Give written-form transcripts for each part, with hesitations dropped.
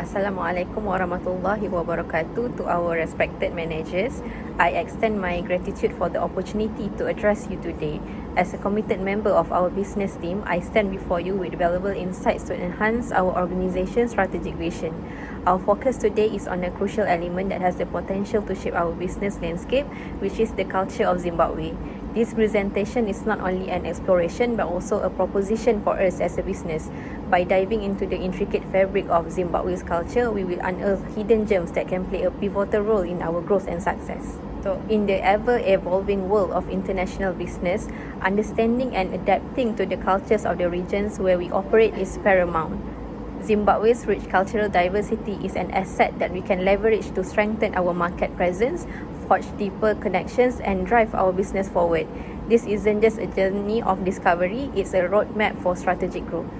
Assalamualaikum warahmatullahi wabarakatuh. To our respected managers, I extend my gratitude for the opportunity to address you today. As a committed member of our business team, I stand before you with valuable insights to enhance our organization's strategic vision. Our focus today is on a crucial element that has the potential to shape our business landscape, which is the culture of Zimbabwe. This presentation is not only an exploration but also a proposition for us as a business. By diving into the intricate fabric of Zimbabwe's culture, we will unearth hidden gems that can play a pivotal role in our growth and success. So, in the ever-evolving world of international business, understanding and adapting to the cultures of the regions where we operate is paramount. Zimbabwe's rich cultural diversity is an asset that we can leverage to strengthen our market presence, forge deeper connections, and drive our business forward. This isn't just a journey of discovery, it's a roadmap for strategic growth.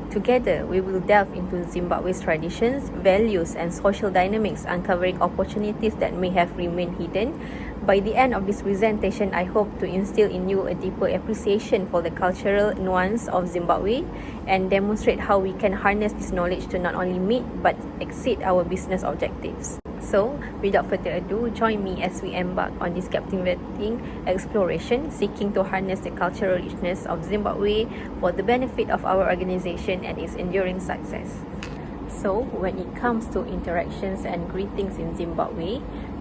Together, we will delve into Zimbabwe's traditions, values, and social dynamics, uncovering opportunities that may have remained hidden. By the end of this presentation, I hope to instill in you a deeper appreciation for the cultural nuance of Zimbabwe and demonstrate how we can harness this knowledge to not only meet but exceed our business objectives. So, without further ado, join me as we embark on this captivating exploration, seeking to harness the cultural richness of Zimbabwe for the benefit of our organization and its enduring success. So, when it comes to interactions and greetings in Zimbabwe,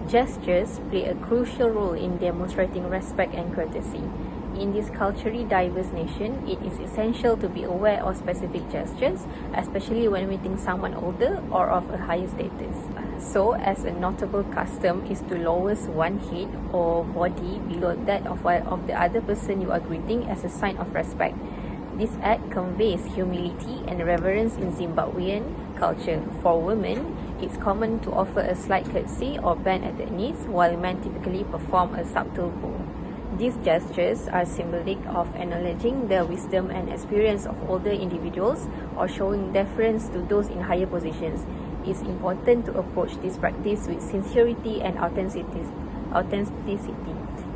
gestures play a crucial role in demonstrating respect and courtesy. In this culturally diverse nation, it is essential to be aware of specific gestures, especially when meeting someone older or of a higher status. So, as a notable custom is to lower one head or body below that of the other person you are greeting as a sign of respect. This act conveys humility and reverence in Zimbabwean culture. For women, it's common to offer a slight curtsy or bend at the knees, while men typically perform a subtle bow. These gestures are symbolic of acknowledging the wisdom and experience of older individuals or showing deference to those in higher positions. It's important to approach this practice with sincerity and authenticity.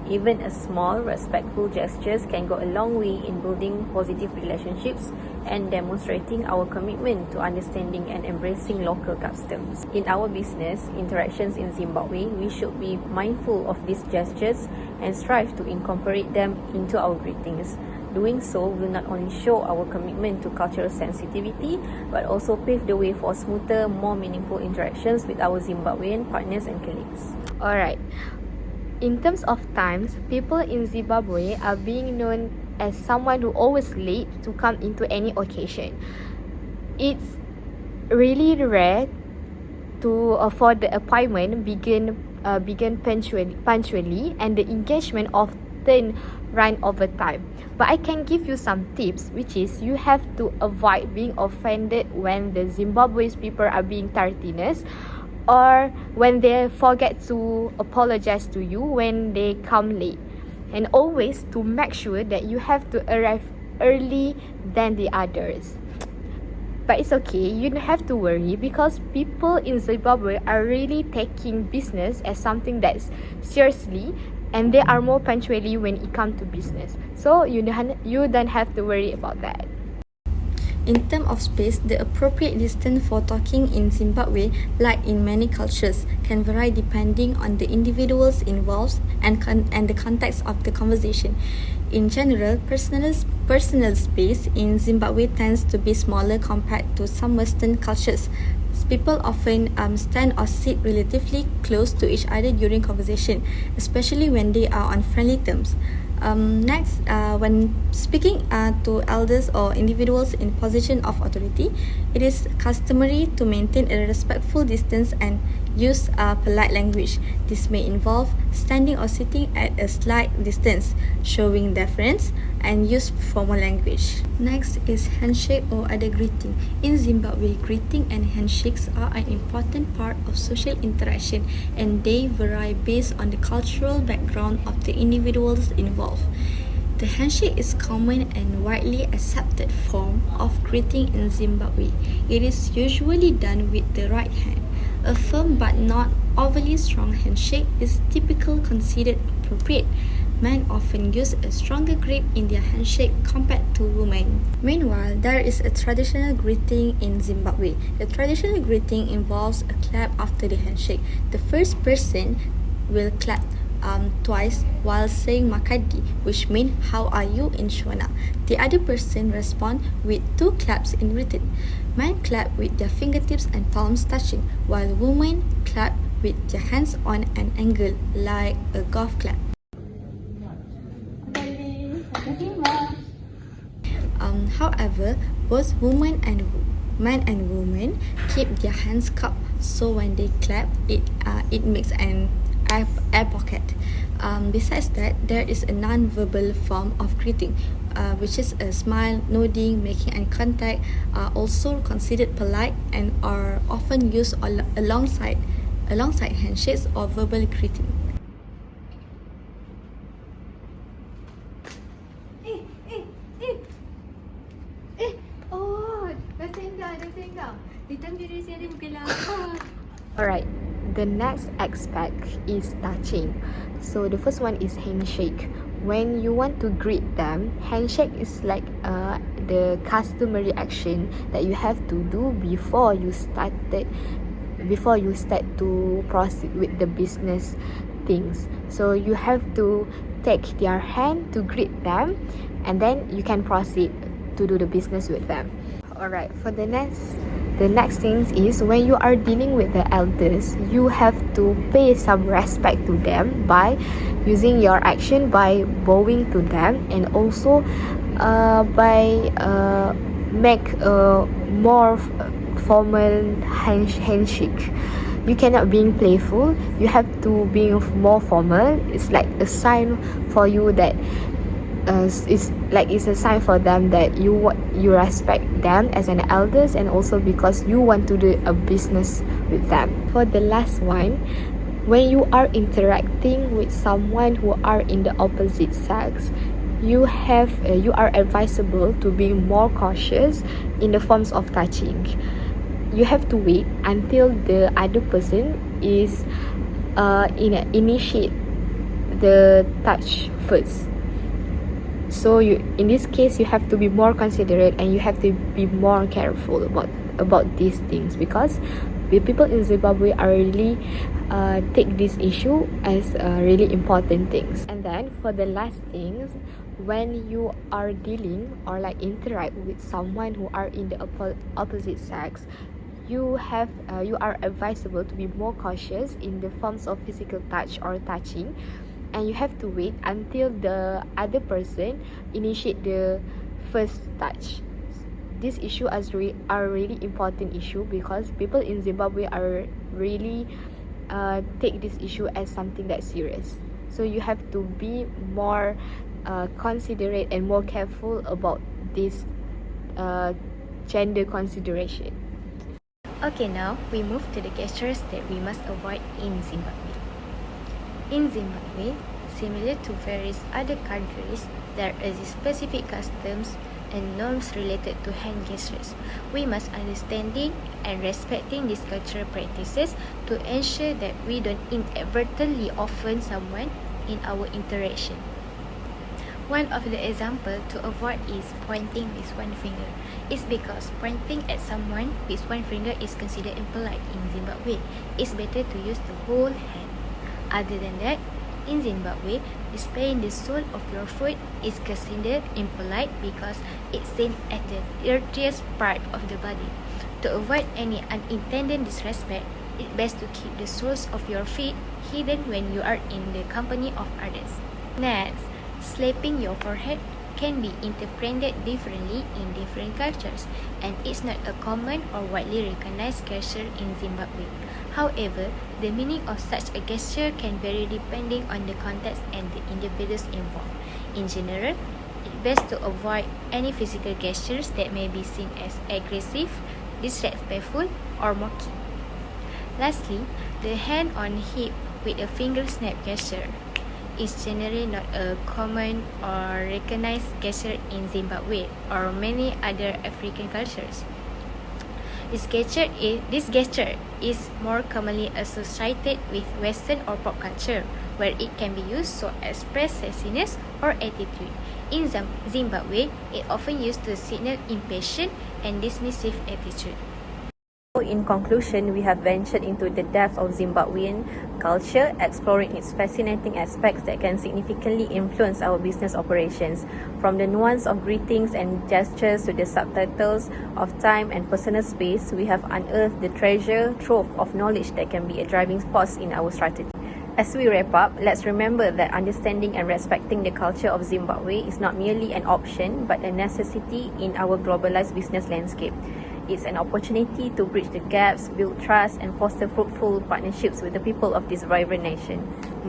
Even a small, respectful gestures can go a long way in building positive relationships and demonstrating our commitment to understanding and embracing local customs. In our business interactions in Zimbabwe, we should be mindful of these gestures and strive to incorporate them into our greetings. Doing so will not only show our commitment to cultural sensitivity, but also pave the way for smoother, more meaningful interactions with our Zimbabwean partners and colleagues. Alright. In terms of times, people in Zimbabwe are being known as someone who always late to come into any occasion. It's really rare for the appointment begin punctually, and the engagement often run over time. But I can give you some tips, which is you have to avoid being offended when the Zimbabwe's people are being tardiness, or when they forget to apologize to you when they come late. And always to make sure that you have to arrive early than the others. But it's okay, you don't have to worry, because people in Zimbabwe are really taking business as something that's seriously, and they are more punctually when it comes to business. So you don't have to worry about that. In terms of space, the appropriate distance for talking in Zimbabwe, like in many cultures, can vary depending on the individuals involved and the context of the conversation. In general, personal space in Zimbabwe tends to be smaller compared to some Western cultures. People often stand or sit relatively close to each other during conversation, especially when they are on friendly terms. Next, when speaking to elders or individuals in position of authority, it is customary to maintain a respectful distance and use polite language. This may involve standing or sitting at a slight distance, showing deference, and use formal language. Next is handshake or other greeting. In Zimbabwe, greeting and handshakes are an important part of social interaction, and they vary based on the cultural background of the individuals involved. The handshake is common and widely accepted form of greeting in Zimbabwe. It is usually done with the right hand. A firm but not overly strong handshake is typically considered appropriate. men often use a stronger grip in their handshake compared to women. Meanwhile, there is a traditional greeting in Zimbabwe. The traditional greeting involves a clap after the handshake. The first person will clap twice while saying Makadi, which means how are you in Shona. The other person responds with 2 claps in return. Men clap with their fingertips and palms touching, while women clap with their hands on an angle like a golf clap. However, both men and women keep their hands cupped, so when they clap, it makes an air pocket. Besides that, there is a non-verbal form of greeting, which is a smile, nodding, making eye contact, are also considered polite and are often used alongside handshakes or verbal greeting. Alright, the next aspect is touching. So the first one is handshake. When you want to greet them, handshake is like the customary action that you have to do before you start to proceed with the business things. So you have to take their hand to greet them, and then you can proceed to do the business with them. Alright, for the next thing is when you are dealing with the elders, you have to pay some respect to them by using your action, by bowing to them, and also by make a more formal handshake. You cannot be playful, you have to be more formal. It's like a sign for you that it's a sign for them that you respect them as an elders, and also because you want to do a business with them. For the last one, when you are interacting with someone who are in the opposite sex, you are advisable to be more cautious in the forms of touching. You have to wait until the other person is initiate the touch first. So in this case, you have to be more considerate and you have to be more careful about these things, because the people in Zimbabwe are really take this issue as really important things. And then for the last things, when you are dealing or like interact with someone who are in the opposite sex, you are advisable to be more cautious in the forms of physical touch or touching, and you have to wait until the other person initiate the first touch. This issue are really important issue, because people in Zimbabwe are really take this issue as something that's serious. So you have to be more considerate and more careful about this gender consideration. Okay, now we move to the gestures that we must avoid in Zimbabwe. In Zimbabwe, similar to various other countries, there is specific customs and norms related to hand gestures. We must understanding and respecting these cultural practices to ensure that we don't inadvertently offend someone in our interaction. One of the examples to avoid is pointing with one finger. It's because pointing at someone with one finger is considered impolite in Zimbabwe. It's better to use the whole hand. Other than that, in Zimbabwe, displaying the sole of your foot is considered impolite because it's seen at the dirtiest part of the body. To avoid any unintended disrespect, it's best to keep the soles of your feet hidden when you are in the company of others. Next, slapping your forehead can be interpreted differently in different cultures, and it's not a common or widely recognized gesture in Zimbabwe. However, the meaning of such a gesture can vary depending on the context and the individuals involved. In general, it's best to avoid any physical gestures that may be seen as aggressive, disrespectful, or mocking. Lastly, the hand on hip with a finger snap gesture is generally not a common or recognized gesture in Zimbabwe or many other African cultures. This gesture is more commonly associated with Western or pop culture, where it can be used to express sassiness or attitude. In Zimbabwe, it often used to signal impatient and dismissive attitude. In conclusion, we have ventured into the depths of Zimbabwean culture, exploring its fascinating aspects that can significantly influence our business operations. From the nuance of greetings and gestures to the subtitles of time and personal space, we have unearthed the treasure trove of knowledge that can be a driving force in our strategy. As we wrap up, let's remember that understanding and respecting the culture of Zimbabwe is not merely an option, but a necessity in our globalized business landscape. It's an opportunity to bridge the gaps, build trust, and foster fruitful partnerships with the people of this vibrant nation.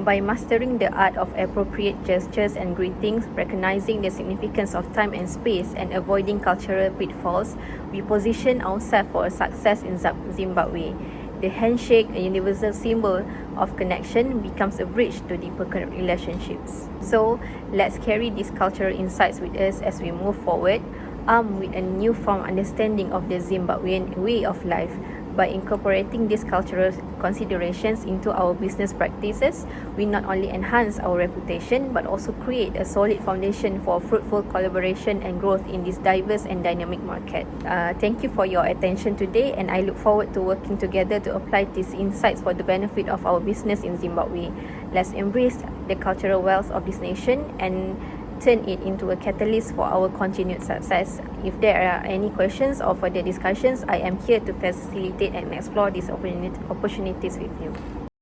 By mastering the art of appropriate gestures and greetings, recognizing the significance of time and space, and avoiding cultural pitfalls, we position ourselves for a success in Zimbabwe. The handshake, a universal symbol of connection, becomes a bridge to deeper relationships. So, let's carry these cultural insights with us as we move forward, armed with a newfound understanding of the Zimbabwean way of life. By incorporating these cultural considerations into our business practices, we not only enhance our reputation but also create a solid foundation for fruitful collaboration and growth in this diverse and dynamic market. Thank you for your attention today, and I look forward to working together to apply these insights for the benefit of our business in Zimbabwe. Let's embrace the cultural wealth of this nation and turn it into a catalyst for our continued success. If there are any questions or further discussions, I am here to facilitate and explore these opportunities with you.